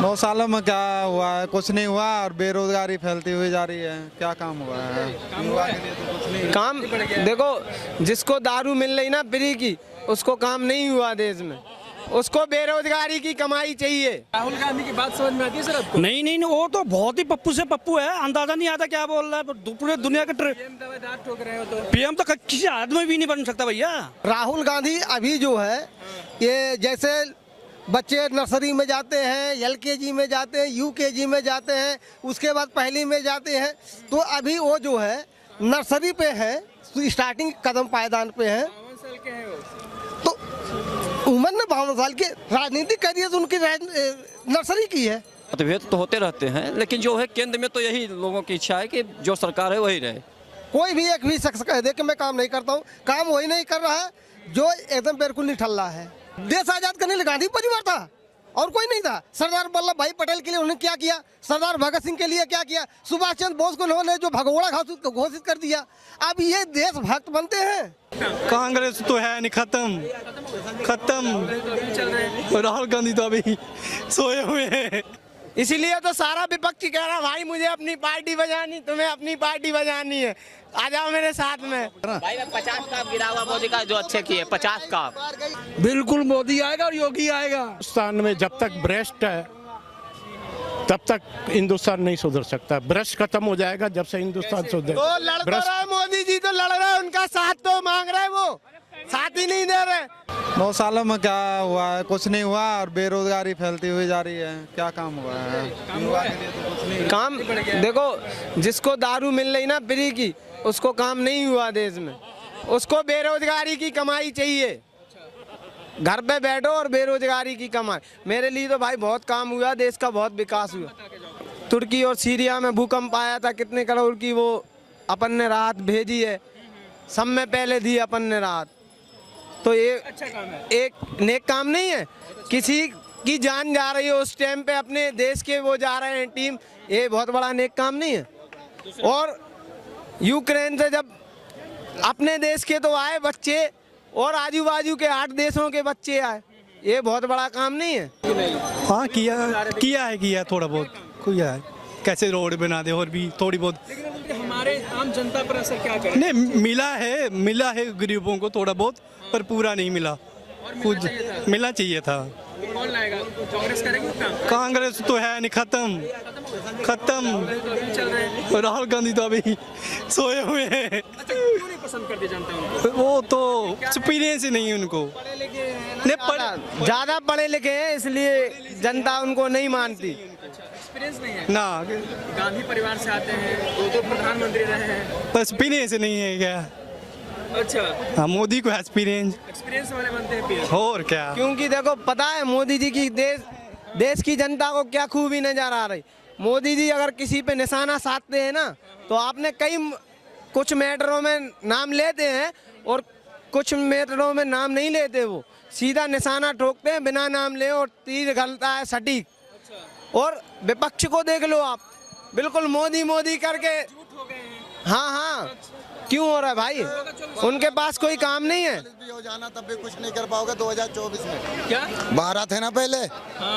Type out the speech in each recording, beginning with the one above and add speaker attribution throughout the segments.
Speaker 1: 9 सालों में क्या हुआ है? कुछ नहीं हुआ और बेरोजगारी फैलती हुई जा रही है। क्या काम हुआ है? युवा के लिए तो कुछ नहीं।
Speaker 2: काम देखो, जिसको दारू मिल रही ना फ्री की, उसको काम नहीं हुआ देश में, उसको बेरोजगारी की कमाई चाहिए।
Speaker 3: राहुल गांधी की बात समझ में आती है सर आपको?
Speaker 4: नहीं, वो तो बहुत ही पप्पू से पप्पू है, अंदाजा नहीं आता क्या बोल रहा है। पूरे दुनिया के
Speaker 3: ठोक रहे हो तो
Speaker 4: पीएम तो किसी आदमी भी नहीं बन सकता भैया।
Speaker 5: राहुल गांधी अभी जो है ये जैसे बच्चे नर्सरी में जाते हैं, एलकेजी में जाते हैं, यूकेजी में जाते हैं, उसके बाद पहली में जाते हैं, तो अभी वो जो है नर्सरी पे है, स्टार्टिंग कदम पायदान पे है।
Speaker 3: 52 साल के हैं वो।
Speaker 5: तो उम्र ने 52 साल के राजनीति करिए तो उनकी नर्सरी की है।
Speaker 6: मतभेद तो होते रहते हैं, लेकिन जो है केंद्र में तो यही लोगों की इच्छा है कि जो सरकार है वही रहे।
Speaker 5: कोई भी एक भी शख्स कह दे कि मैं काम नहीं करता हूँ, काम वही नहीं कर रहा है जो एकदम बिल्कुल निठल्ला है। देश आजाद करने लिए गांधी परिवार था और कोई नहीं था। सरदार वल्लभ भाई पटेल के लिए उन्होंने क्या किया, सरदार भगत सिंह के लिए क्या किया, सुभाष चंद्र बोस को उन्होंने जो भगोड़ा घोषित कर दिया। अब ये देशभक्त बनते हैं।
Speaker 4: कांग्रेस तो है नहीं, खत्म। राहुल गांधी तो अभी सोए हुए हैं।
Speaker 2: इसीलिए तो सारा विपक्ष कह रहा भाई मुझे अपनी पार्टी बजानी, तुम्हें अपनी पार्टी बजानी है, आ जाओ मेरे साथ में।
Speaker 6: भाई 50 का गिरा हुआ मोदी का जो अच्छे किए 50 का।
Speaker 7: बिल्कुल मोदी आएगा और योगी आएगा। हिंदुस्तान में जब तक भ्रष्ट है तब तक हिंदुस्तान नहीं सुधर सकता। भ्रष्ट खत्म हो जाएगा जब से हिंदुस्तान सुधर।
Speaker 2: तो लड़ तो रहा है मोदी जी, तो लड़ रहा है, उनका साथ तो मांग रहे हैं, वो साथ ही नहीं दे रहे।
Speaker 1: 9 सालों में क्या हुआ है? कुछ नहीं हुआ और बेरोजगारी फैलती हुई जा रही है। क्या काम हुआ है? युवा के लिए तो कुछ नहीं।
Speaker 2: काम देखो, जिसको दारू मिल रही ना फ्री की, उसको काम नहीं हुआ देश में, उसको बेरोजगारी की कमाई चाहिए। घर पे बैठो और बेरोजगारी की कमाई। मेरे लिए तो भाई बहुत काम हुआ, देश का बहुत विकास हुआ। तुर्की और सीरिया में भूकंप आया था, कितने करोड़ की वो अपन ने राहत भेजी है, सब में पहले दी अपन ने राहत। तो ये
Speaker 3: अच्छा काम है।
Speaker 2: एक नेक काम नहीं है? किसी की जान जा रही है उस टाइम पे, अपने देश के वो जा रहे हैं टीम, ये बहुत बड़ा नेक काम नहीं है? और यूक्रेन से जब अपने देश के तो आए बच्चे और आजू बाजू के 8 देशों के बच्चे आए, ये बहुत बड़ा काम नहीं है?
Speaker 4: हाँ किया थोड़ा बहुत किया है। कैसे रोड बना दे और भी थोड़ी बहुत।
Speaker 3: लेकिन हमारे आम जनता पर असर क्या करे?
Speaker 4: नहीं, मिला है गरीबों को थोड़ा बहुत, पर पूरा नहीं मिला। कुछ मिलना चाहिए था।
Speaker 3: कौन लाएगा? कांग्रेस करेगी काम?
Speaker 4: कांग्रेस तो है नहीं, खत्म।
Speaker 3: चल रहे हैं।
Speaker 4: राहुल गांधी तो अभी सोए हुए हैं।
Speaker 3: अच्छा, क्यों नहीं पसंद करते जनता उनको?
Speaker 4: वो तो एक्सपीरियंस ही नहीं है उनको।
Speaker 2: ज्यादा पढ़े लिखे हैं, इसलिए जनता उनको नहीं मानती।
Speaker 3: एक्सपीरियंस नहीं है
Speaker 4: ना,
Speaker 3: गांधी परिवार से आते हैं, 2 प्रधानमंत्री रहे हैं।
Speaker 4: बस एक्सपीरियंस नहीं है क्या?
Speaker 3: अच्छा,
Speaker 4: हाँ, मोदी को
Speaker 3: एक्सपीरियंस वाले बनते हैं पीएम।
Speaker 4: और क्या।
Speaker 2: क्योंकि देखो पता है मोदी जी की देश की जनता को क्या खूबी नजर आ रही। मोदी जी अगर किसी पे निशाना साधते हैं ना, तो आपने कुछ मैटरों में नाम लेते हैं और कुछ मैटरों में नाम नहीं लेते। वो सीधा निशाना ठोकते हैं बिना नाम ले, और तीर गलता है सटीक। और विपक्ष को देख लो आप, बिल्कुल मोदी करके। हाँ, क्यों हो रहा है भाई? उनके पास कोई काम नहीं है।
Speaker 8: भी हो जाना तब भी कुछ नहीं कर पाओगे 2024 में।
Speaker 3: क्या
Speaker 8: 12 थे ना पहले?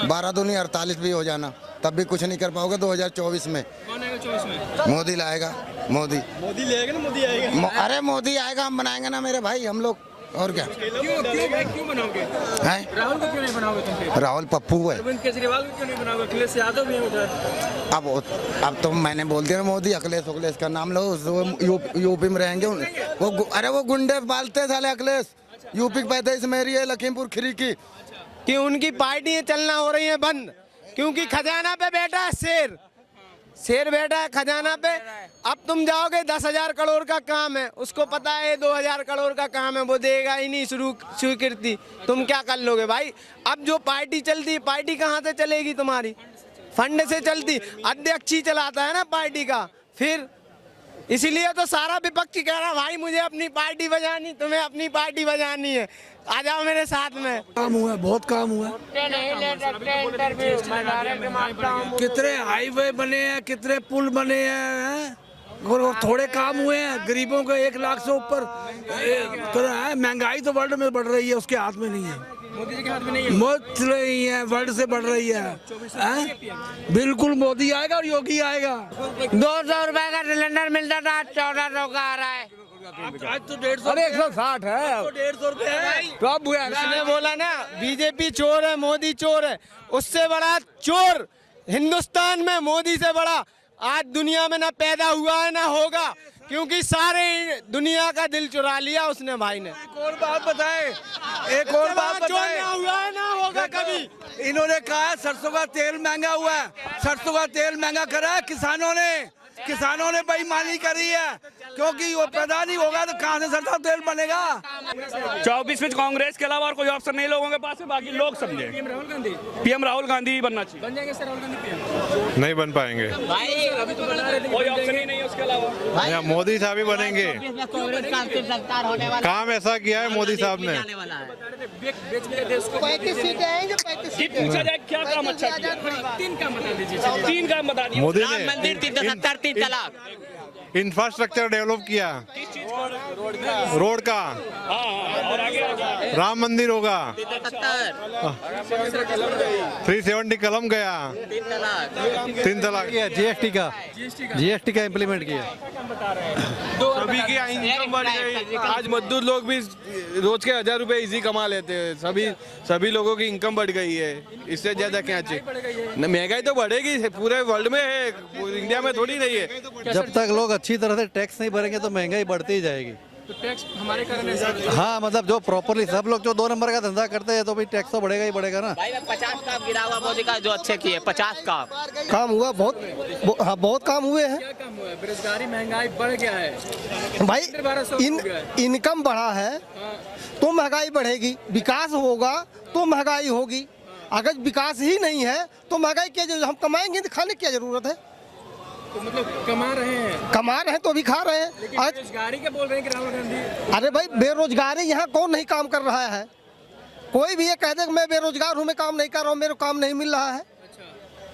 Speaker 8: 12 दूनी 48 भी हो जाना तब भी कुछ नहीं कर पाओगे 2024 में।
Speaker 3: कौन आएगा 24 में?
Speaker 8: मोदी लाएगा। मोदी
Speaker 4: लेगा ना, मोदी आएगा।
Speaker 8: अरे मोदी आएगा, हम बनाएंगे ना मेरे भाई, हम लोग। और क्या?
Speaker 3: क्यों बनाओगे?
Speaker 8: हैं?
Speaker 3: राहुल को क्यों नहीं बनाओगे तुम फिर?
Speaker 8: राहुल पप्पू है।
Speaker 3: अरविंद केजरीवाल को क्यों नहीं बनाओगे? अखिलेश यादव भी है उधर।
Speaker 8: अब तो मैंने बोल दिया ना, मोदी अखिलेश का नाम लो, यूपी में रहेंगे वो गुंडे पालते साले अखिलेश। यूपी की पैदाइश मेरी है, लखीमपुर खीरी की।
Speaker 2: कि उनकी पार्टियां चलना हो रही है बंद, क्योंकि खजाना पे बैठा है शेर बैठा है खजाना पे। अब तुम जाओगे 10,000 करोड़ का काम है, उसको पता है 2,000 करोड़ का काम है, वो देगा ही नहीं स्वीकृति। तुम क्या कर लोगे भाई? अब जो पार्टी चलती, पार्टी कहाँ से चलेगी तुम्हारी? फंड से चलती। अध्यक्ष ही चलाता है ना पार्टी का। फिर इसीलिए तो सारा विपक्ष कह रहा भाई मुझे अपनी पार्टी बजानी, तुम्हें अपनी पार्टी बजानी है, आ जाओ मेरे साथ में।
Speaker 7: काम हुआ, बहुत काम हुआ। कितने हाईवे बने हैं, कितने पुल बने हैं, और थोड़े काम हुए हैं। गरीबों का 1 लाख से ऊपर महंगाई तो वर्ल्ड में बढ़ रही है, उसके हाथ में नहीं है।
Speaker 3: मोदी जी के हाथ में नहीं है।
Speaker 4: मौत रही है, वर्ल्ड से बढ़ रही है। हैं? बिल्कुल मोदी आएगा और योगी आएगा।
Speaker 2: 200 रुपए का सिलेंडर मिलता था, आज 1400 का आ रहा है।
Speaker 4: आज तो 150,
Speaker 2: अरे 160 है,
Speaker 4: 150 रुपए है।
Speaker 2: तो अब उसने बोला ना बीजेपी चोर है, मोदी चोर है। उससे बड़ा चोर हिंदुस्तान में मोदी से बड़ा आज दुनिया में ना पैदा हुआ है ना होगा, क्योंकि सारे दुनिया का दिल चुरा लिया उसने भाई ने।
Speaker 4: एक और बात बताए, एक और बात बताए,
Speaker 2: ना हुआ है ना होगा कभी।
Speaker 4: इन्होंने कहा है सरसों का तेल महंगा हुआ है। सरसों का तेल महंगा करा है किसानों ने बेईमानी करी है, क्योंकि वो पैदा नहीं होगा तो कहाँ से सरसों तेल बनेगा।
Speaker 9: 24 में कांग्रेस के अलावा और कोई ऑप्शन नहीं लोगों के पास है, बाकी लोग समझे। पीएम राहुल गांधी ही बनना चाहिए।
Speaker 3: बन जाएंगे सर राहुल गांधी पीएम?
Speaker 10: नहीं बन पाएंगे,
Speaker 3: अभी तो बता रहे थे
Speaker 9: कोई ऑप्शन ही नहीं है उसके अलावा।
Speaker 10: यहाँ मोदी साहब ही बनेंगे। काम ऐसा किया है मोदी साहब ने।
Speaker 3: बेच दिया देश को।
Speaker 5: 35 सीटें आएंगे, 35
Speaker 9: जी पूछा जाए क्या काम अच्छा किया?
Speaker 3: 3 काम बता दीजिए।
Speaker 9: 3 काम बता दिए।
Speaker 10: मोदी
Speaker 2: राम मंदिर 370 3 तलाक।
Speaker 10: इंफ्रास्ट्रक्चर डेवलप किया, रोड का,
Speaker 9: और आगे
Speaker 10: राम मंदिर होगा, 370 कलम गया, 3 तलाक,
Speaker 1: जीएसटी का इम्प्लीमेंट किया।
Speaker 2: सभी की इनकम बढ़ गई। आज मजदूर लोग भी रोज के 1000 रुपए इजी कमा लेते हैं। सभी लोगों की इनकम बढ़ गई है, इससे ज्यादा क्या चाहिए। महंगाई तो बढ़ेगी, पूरे वर्ल्ड में है, इंडिया में थोड़ी नहीं है।
Speaker 1: जब तक लोग अच्छी तरह से टैक्स नहीं भरेंगे तो महंगाई बढ़ती ही जाएगी।
Speaker 3: तो टैक्स हमारे कारण ऐसा।
Speaker 1: हाँ, मतलब जो प्रॉपरली सब लोग जो 2 नंबर का धंधा करते हैं तो भाई टैक्स तो बढ़ेगा ही बढ़ेगा ना।
Speaker 2: भाई 50 काम गिरा हुआ मोदी का, जो अच्छे किए 50
Speaker 5: काम हुआ बहुत, हाँ बहुत काम हुए हैं
Speaker 3: क्या काम हुआ है? बेरोजगारी महंगाई बढ़ गया है
Speaker 5: भाई।
Speaker 3: 1200 हो गया है।
Speaker 5: इनकम बढ़ा है तो महंगाई बढ़ेगी, विकास होगा तो महंगाई होगी। अगर विकास ही नहीं है तो महंगाई क्या जरूरत? हम कमाएंगे तो खाने की क्या जरूरत है?
Speaker 3: तो मतलब कमा रहे हैं
Speaker 5: तो भी खा रहे हैं।
Speaker 3: लेकिन बेरोजगारी के बोल रहे हैं कि राहुल गांधी।
Speaker 5: अरे भाई बेरोजगारी यहाँ कौन नहीं काम कर रहा है? कोई भी ये कह दे कि मैं बेरोजगार हूँ, मैं काम नहीं कर रहा हूँ, मेरे को काम नहीं मिल रहा है।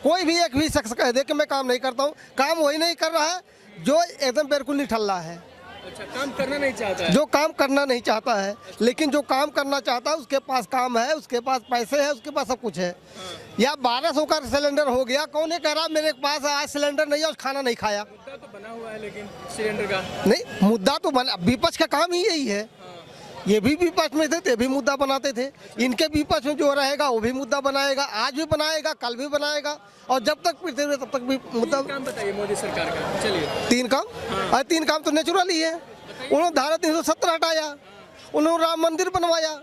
Speaker 5: कोई भी एक भी शख्स कह दे कि मैं काम नहीं करता हूँ, काम वही नहीं कर रहा है जो एकदम बिल्कुल निठल्ला है।
Speaker 3: अच्छा, काम करना नहीं चाहता है।
Speaker 5: जो काम करना नहीं चाहता है, लेकिन जो काम करना चाहता है उसके पास काम है, उसके पास पैसे है, उसके पास सब कुछ है। या 1200 का सिलेंडर हो गया, कौन कह रहा मेरे पास आज सिलेंडर नहीं है और खाना नहीं खाया?
Speaker 3: मुद्दा तो बना हुआ है लेकिन सिलेंडर का
Speaker 5: नहीं, मुद्दा तो बना, विपक्ष का काम ही यही है। ये भी विपक्ष में थे तो भी मुद्दा बनाते थे, इनके विपक्ष में जो रहेगा वो भी मुद्दा बनाएगा, आज भी बनाएगा, कल भी बनाएगा, और जब तक पीछे हुए तब तक भी मुद्दा।
Speaker 3: काम बताइए मोदी सरकार का। चलिए
Speaker 5: 3 काम, अरे 3 काम तो नेचुरल ही है। उन्होंने धारा 370 हटाया, उन्होंने राम मंदिर बनवाया,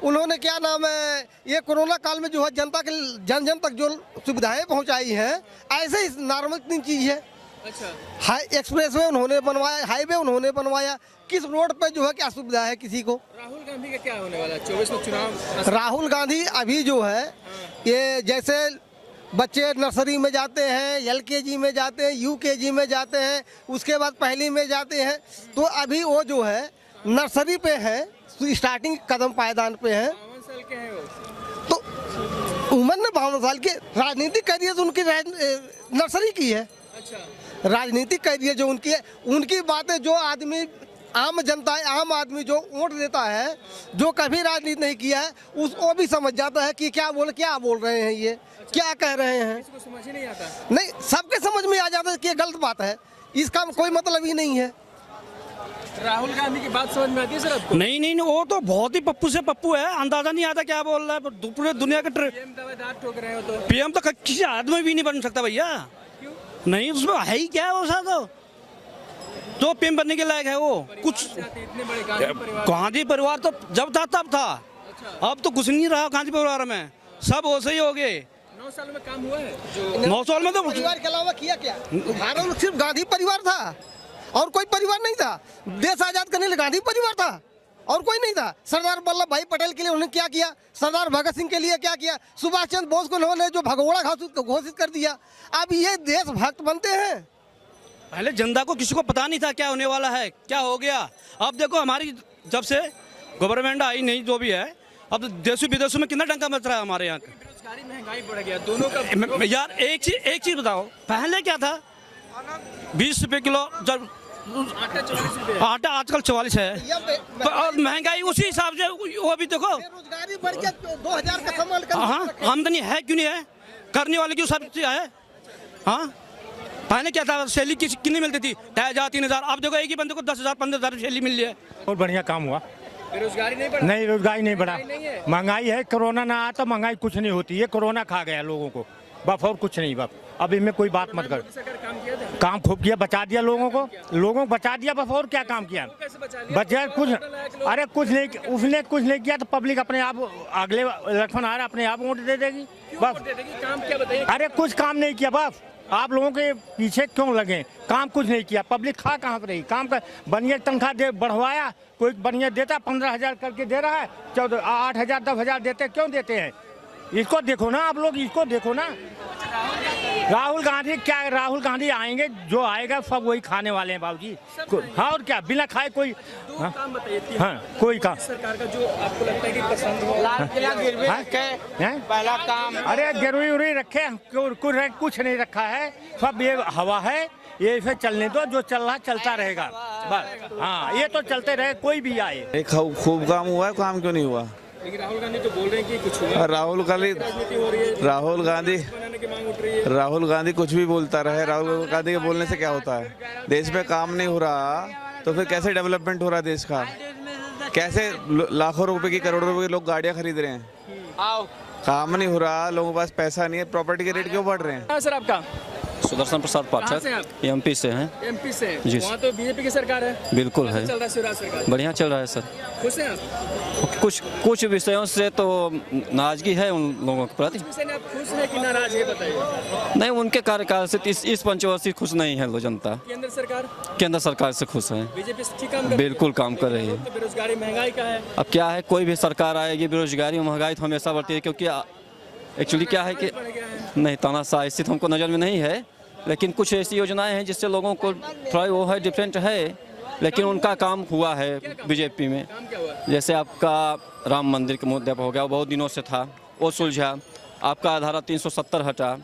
Speaker 5: उन्होंने क्या नाम है ये कोरोना काल में जो है जनता के जन तक जो सुविधाएं पहुंचाई हैं, ऐसे ही नॉर्मल 3 चीज है।
Speaker 3: अच्छा,
Speaker 5: हाई एक्सप्रेस वे उन्होंने बनवाया, हाईवे उन्होंने बनवाया, किस रोड पे जो है क्या सुविधा है किसी को?
Speaker 3: राहुल गांधी का क्या होने वाला है 24 में चुनाव?
Speaker 5: राहुल गांधी अभी जो है ये जैसे बच्चे नर्सरी में जाते हैं, LKG में जाते हैं, UKG में जाते हैं, उसके बाद पहली में जाते हैं, तो अभी वो जो है नर्सरी पे है, स्टार्टिंग कदम पायदान पे है।
Speaker 3: 52 साल के हैं वो।
Speaker 5: तो उम्र ने 52 साल के, राजनीतिक करियर तो उनकी नर्सरी की है।
Speaker 3: अच्छा,
Speaker 5: राजनीतिक करियर जो उनकी है, उनकी बातें जो आदमी आम जनता है, आम आदमी जो वोट देता है, जो कभी राजनीति नहीं किया है, उसको भी समझ जाता है कि क्या बोल रहे हैं ये, क्या कह रहे हैं।
Speaker 3: इसको समझ ही नहीं आता।
Speaker 5: नहीं, सबके समझ में आ जाता है कि ये गलत बात है, इसका कोई मतलब ही नहीं है।
Speaker 3: राहुल गांधी की बात समझ में आती है सर आपको?
Speaker 4: नहीं, वो तो बहुत ही पप्पू से पप्पू है, अंदाजा नहीं आता क्या बोल रहा है। पूरे दुनिया के
Speaker 3: पीएम दावेदार ठोक रहे हो तो
Speaker 4: पीएम तो किसी आदमी भी नहीं बन सकता भैया।
Speaker 3: क्यों?
Speaker 4: नहीं, उसमें है ही क्या वो सा तो पीएम बनने के लायक है वो कुछ।
Speaker 3: इतने बड़े गांधी परिवार।
Speaker 4: गांधी परिवार तो जब था तब था, अब तो कुछ नहीं रहा गांधी परिवार में, सब वैसे ही हो गए।
Speaker 3: 9 साल में काम हुआ है जो
Speaker 4: 9 साल में तो
Speaker 5: परिवार के अलावा किया क्या? भारत में सिर्फ गांधी परिवार था और कोई परिवार नहीं था। देश आजाद करने के गांधी परिवार था और कोई नहीं था। सरदार वल्लभ भाई पटेल के लिए उन्होंने क्या किया, सरदार भगत सिंह के लिए क्या किया, सुभाष चंद्र बोस को उन्होंने जो भगोड़ा घोषित कर दिया। अब ये देशभक्त बनते हैं।
Speaker 4: पहले जनता को किसी को पता नहीं था क्या होने वाला है, क्या हो गया। अब देखो हमारी जब से गवर्नमेंट आई नहीं जो भी है, अब देशों विदेशों में कितना डंका मच रहा है हमारे यहाँ।
Speaker 3: बेरोजगारी महंगाई बढ़ गया, दोनों का।
Speaker 4: यार एक चीज बताओ, पहले क्या था 20 रुपए किलो जब
Speaker 3: आटा 44 रुपए
Speaker 4: आटा आजकल 44 है और महंगाई उसी हिसाब से वो भी देखो।
Speaker 5: बेरोजगारी बढ़ के 2000 का सामान
Speaker 4: हाँ, आमदनी है क्यों नहीं है, करने वाले क्यों सब है। हाँ, पहले क्या था, सैलरी कितनी मिलती थी, 2000 3000, अब देखो एक ही बंदे को 10,000 15,000 सैलरी मिल रही है।
Speaker 7: बहुत बढ़िया काम हुआ।
Speaker 3: बेरोजगारी नहीं बढ़ा,
Speaker 7: नहीं, रोजगारी नहीं बढ़ा।
Speaker 3: नहीं है।
Speaker 7: महंगाई है, कोरोना ना आता महंगाई कुछ नहीं होती है। कोरोना खा गया लोगों को, बाप और कुछ नहीं बाप। अब इनमें कोई बात मत कर।
Speaker 3: सरकार काम किया था,
Speaker 7: काम खूब किया, बचा दिया लोगों को बचा दिया बस। और क्या काम किया,
Speaker 3: कैसे बचा लिया?
Speaker 7: बचा कुछ। अरे कुछ नहीं, उसने कुछ नहीं किया तो पब्लिक अपने आप अगले इलेक्शन आ रहा अपने आप वोट दे देगी बस।
Speaker 3: काम क्या बताइए?
Speaker 7: अरे कुछ काम नहीं किया बस। आप लोगों के पीछे क्यों लगे, काम कुछ नहीं किया। पब्लिक खा कहाँ पर रही, काम का बढ़िया तनख्वाह दे बढ़वाया, कोई बढ़िया देता 15,000 करके दे रहा है, 8,000 10,000 देते, क्यों देते हैं। इसको देखो ना आप लोग, इसको देखो ना। राहुल गांधी आएंगे, जो आएगा सब वही खाने वाले हैं बाबूजी। हाँ, और क्या, बिना खाए कोई। हाँ,
Speaker 3: काम बताइए
Speaker 7: हाँ, कोई काम।
Speaker 3: सरकार का जो आपको लगता है कि पसंद हो।
Speaker 2: लाल किला गिरवी
Speaker 7: हैं?
Speaker 2: पहला काम।
Speaker 7: अरे गिरवी उरी रखे, कुछ नहीं रखा है, सब ये हवा है, ये इसे चलने दो, जो चल रहा चलता रहेगा बस। हाँ, ये तो चलते रहे, कोई भी आए।
Speaker 1: खूब काम हुआ है, काम क्यों नहीं हुआ।
Speaker 3: लेकिन राहुल गांधी तो बोल रहे हैं कि कुछ हुआ,
Speaker 1: राहुल गांधी
Speaker 3: राजनीति हो रही है, बनाने की मांग उठ रही है।
Speaker 1: राहुल गांधी कुछ भी बोलता रहे, राहुल गांधी के बोलने से क्या होता है। देश में काम नहीं हो रहा तो फिर कैसे डेवलपमेंट हो रहा है देश का। कैसे लाखों रुपए की करोड़ों रुपए के लोग गाड़ियां खरीद रहे हैं। काम नहीं हो रहा, लोगों के पास पैसा नहीं है, प्रॉपर्टी के रेट क्यों बढ़ रहे हैं।
Speaker 3: सर आपका
Speaker 6: सुदर्शन प्रसाद
Speaker 3: कहाँ से
Speaker 6: पाठक एमपी से हैं।
Speaker 3: एमपी से
Speaker 6: जी।
Speaker 3: वहाँ तो बीजेपी की सरकार है।
Speaker 6: बिल्कुल
Speaker 3: कैसे
Speaker 6: है,
Speaker 3: चल रहा है शिवराज सरकार?
Speaker 6: बढ़िया चल रहा है सर।
Speaker 3: खुश हैं आप?
Speaker 6: कुछ विषयों से तो नाराजगी है उन लोगों के प्रति।
Speaker 3: विषय में आप खुश हैं कि नाराज है, बताइए।
Speaker 6: नहीं, उनके कार्यकाल से इस पंचवर्षीय खुश नहीं है जनता। केंद्र सरकार से खुश है,
Speaker 3: बीजेपी ठीक काम कर
Speaker 6: बिल्कुल काम कर रही है।
Speaker 3: तो बेरोजगारी महंगाई का है।
Speaker 6: अब क्या है, कोई भी सरकार आएगी, बेरोजगारी महंगाई तो हमेशा बढ़ती है। क्योंकि एक्चुअली क्या है कि नहीं, तानाशाह स्थित हमको नज़र में नहीं है, लेकिन कुछ ऐसी योजनाएं हैं जिससे लोगों को थोड़ा वो है, डिफरेंट है, लेकिन उनका काम हुआ है बीजेपी में। जैसे आपका राम मंदिर के मुद्दे पर हो गया, वो बहुत दिनों से था, वो सुलझा। आपका धारा 370 हटा,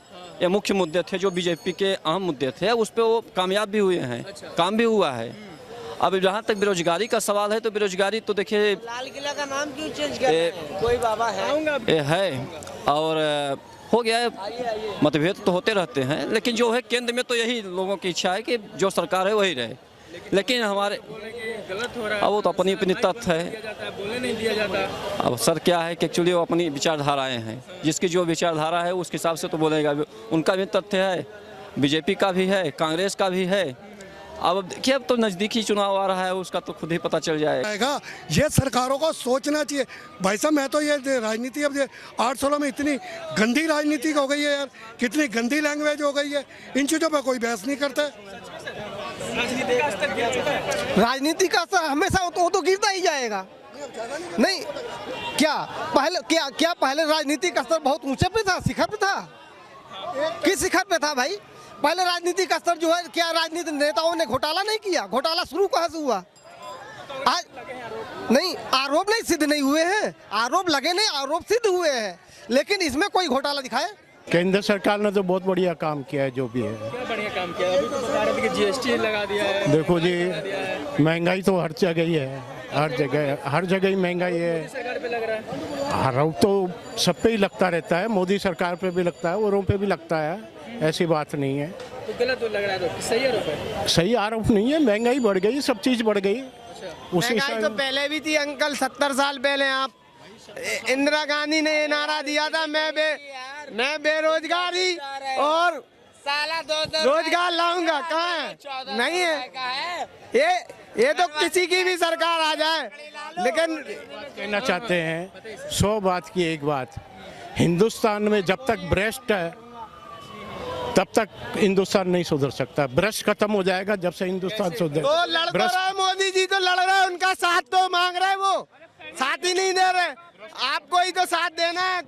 Speaker 6: ये मुख्य मुद्दे थे जो बीजेपी के अहम मुद्दे थे, उस पर वो कामयाब भी हुए हैं, काम भी हुआ है। अब जहाँ तक बेरोजगारी का सवाल है तो बेरोजगारी तो देखिए,
Speaker 2: लाल किला का नाम क्यों चेंज कर रहे हैं? कोई बाबा है
Speaker 6: और हो गया है। मतभेद तो होते रहते हैं, लेकिन जो है केंद्र में तो यही लोगों की इच्छा है कि जो सरकार है वही रहे। लेकिन हमारे
Speaker 3: गलत हो रहा है,
Speaker 6: अब वो तो अपनी तथ्य है।
Speaker 3: बोलने नहीं दिया जाता।
Speaker 6: अब सर क्या है कि एक्चुअली वो अपनी विचारधाराएं हैं, जिसकी जो विचारधारा है उसके हिसाब से तो बोलेगा। उनका भी तथ्य है, बीजेपी का भी है, कांग्रेस का भी है। अब देखिए, अब तो नज़दीकी चुनाव आ रहा है, उसका तो खुद ही पता चल जाएगा।
Speaker 5: ये सरकारों को सोचना चाहिए भाई साहब। मैं तो ये राजनीति अब 8 सालों में इतनी गंदी राजनीति हो गई है यार, कितनी गंदी लैंग्वेज हो गई है। इन चीज़ों पर कोई बहस नहीं करता।
Speaker 3: राजनीति का स्तर गिर चुका है।
Speaker 5: राजनीति का स्तर हमेशा वो तो गिरता ही जाएगा। नहीं, क्या पहले राजनीति का स्तर बहुत ऊंचे पे था, शिखर पे था। किस शिखर पे था भाई? पहले राजनीति का स्तर जो है, क्या राजनीतिक नेताओं ने घोटाला नहीं किया? घोटाला शुरू कहाँ से हुआ? आज नहीं, आरोप नहीं सिद्ध नहीं हुए हैं, आरोप लगे नहीं, आरोप सिद्ध हुए हैं, लेकिन इसमें कोई घोटाला दिखाए।
Speaker 7: केंद्र सरकार ने तो बहुत बढ़िया काम किया है, जो भी है।
Speaker 3: क्या बढ़िया काम किया? अभी तो बता रहे थे कि जीएसटी लगा दिया है।
Speaker 7: देखो जी, महंगाई तो हर जगह ही है, हर जगह ही महंगाई है।
Speaker 3: सरकार पे लग रहा है।
Speaker 7: आरोप तो सब पे ही लगता रहता है, मोदी सरकार पे भी लगता है, औरों पे भी लगता है, ऐसी बात नहीं है।
Speaker 3: तो गलत तो लग रहा है, तो सही आरोप है?
Speaker 7: सही आरोप नहीं है, महंगाई बढ़ गई, सब चीज बढ़ गई। उसी
Speaker 2: महंगाई तो पहले भी थी अंकल, 70 साल पहले। आप इंदिरा गांधी ने ये नारा दिया था, मैं बेरोजगारी और रोजगार लाऊंगा। कहाँ है? नहीं है। ये तो किसी की भी सरकार आ जाए, लेकिन
Speaker 7: कहना चाहते हैं 100 बात की एक बात, हिंदुस्तान में जब तक भ्रष्ट है तब तक हिंदुस्तान नहीं सुधर सकता। भ्रष्ट खत्म हो जाएगा जब से हिंदुस्तान सुधर।
Speaker 2: तो लड़ तो रहा है, मोदी जी तो लड़ रहे हैं, उनका साथ तो मांग रहे हैं, वो साथ ही नहीं दे रहे। आपको ही तो साथ देना है।